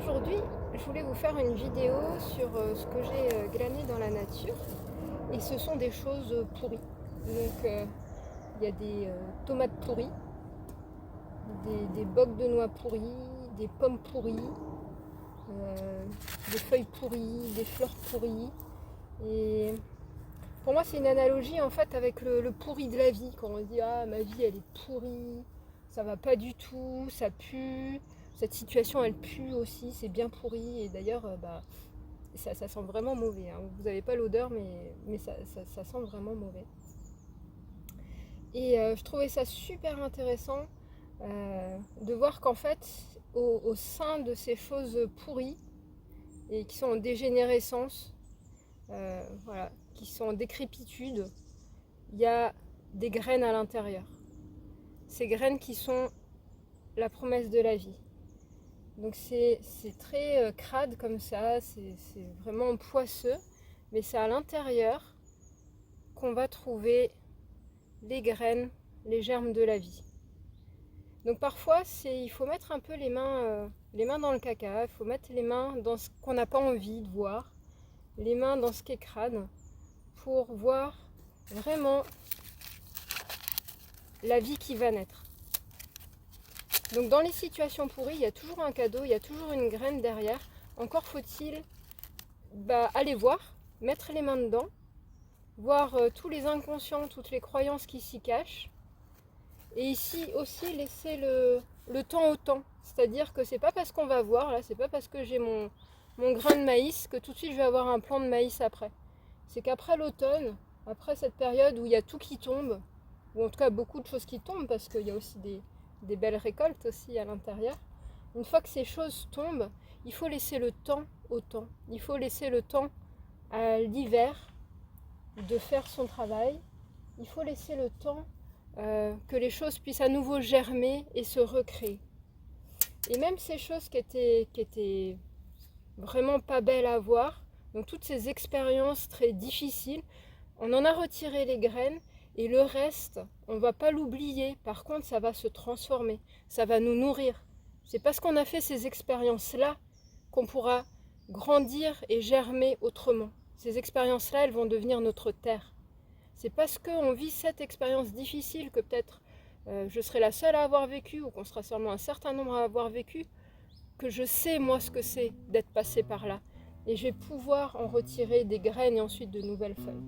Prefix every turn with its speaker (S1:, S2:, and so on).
S1: aujourd'hui, je voulais vous faire une vidéo sur ce que j'ai glané dans la nature. Et ce sont des choses pourries. Donc, il y a des tomates pourries, des bocs de noix pourries, des pommes pourries, des feuilles pourries, des fleurs pourries. Et pour moi, c'est une analogie en fait avec le pourri de la vie. Quand on dit ah, ma vie elle est pourrie, ça va pas du tout, ça pue, cette situation elle pue aussi, c'est bien pourri. Et d'ailleurs, ça sent vraiment mauvais, hein. Vous n'avez pas l'odeur, mais ça sent vraiment mauvais. Et je trouvais ça super intéressant de voir qu'en fait, au sein de ces choses pourries et qui sont en dégénérescence, voilà, qui sont en décrépitude, il y a des graines à l'intérieur. Ces graines qui sont la promesse de la vie. Donc c'est très crade comme ça, c'est vraiment poisseux, mais c'est à l'intérieur qu'on va trouver les graines, les germes de la vie. Donc parfois, il faut mettre un peu les mains dans le caca, il faut mettre les mains dans ce qu'on n'a pas envie de voir, les mains dans ce qui est crade, pour voir vraiment la vie qui va naître. Donc dans les situations pourries, il y a toujours un cadeau, il y a toujours une graine derrière. Encore faut-il aller voir, mettre les mains dedans, voir tous les inconscients, toutes les croyances qui s'y cachent. Et ici aussi laisser le temps au temps. C'est-à-dire que c'est pas parce qu'on va voir, là, c'est pas parce que j'ai mon grain de maïs que tout de suite je vais avoir un plant de maïs après. C'est qu'après l'automne, après cette période où il y a tout qui tombe, ou en tout cas beaucoup de choses qui tombent, parce qu'il y a aussi des belles récoltes aussi à l'intérieur. Une fois que ces choses tombent, il faut laisser le temps au temps. Il faut laisser le temps à l'hiver de faire son travail. Il faut laisser le temps que les choses puissent à nouveau germer et se recréer. Et même ces choses qui étaient vraiment pas belles à voir, donc toutes ces expériences très difficiles, on en a retiré les graines et le reste, on ne va pas l'oublier. Par contre, ça va se transformer, ça va nous nourrir. C'est parce qu'on a fait ces expériences-là qu'on pourra grandir et germer autrement. Ces expériences-là, elles vont devenir notre terre. C'est parce qu'on vit cette expérience difficile que peut-être je serai la seule à avoir vécu, ou qu'on sera seulement un certain nombre à avoir vécu, que je sais moi ce que c'est d'être passé par là. Et je vais pouvoir en retirer des graines et ensuite de nouvelles feuilles.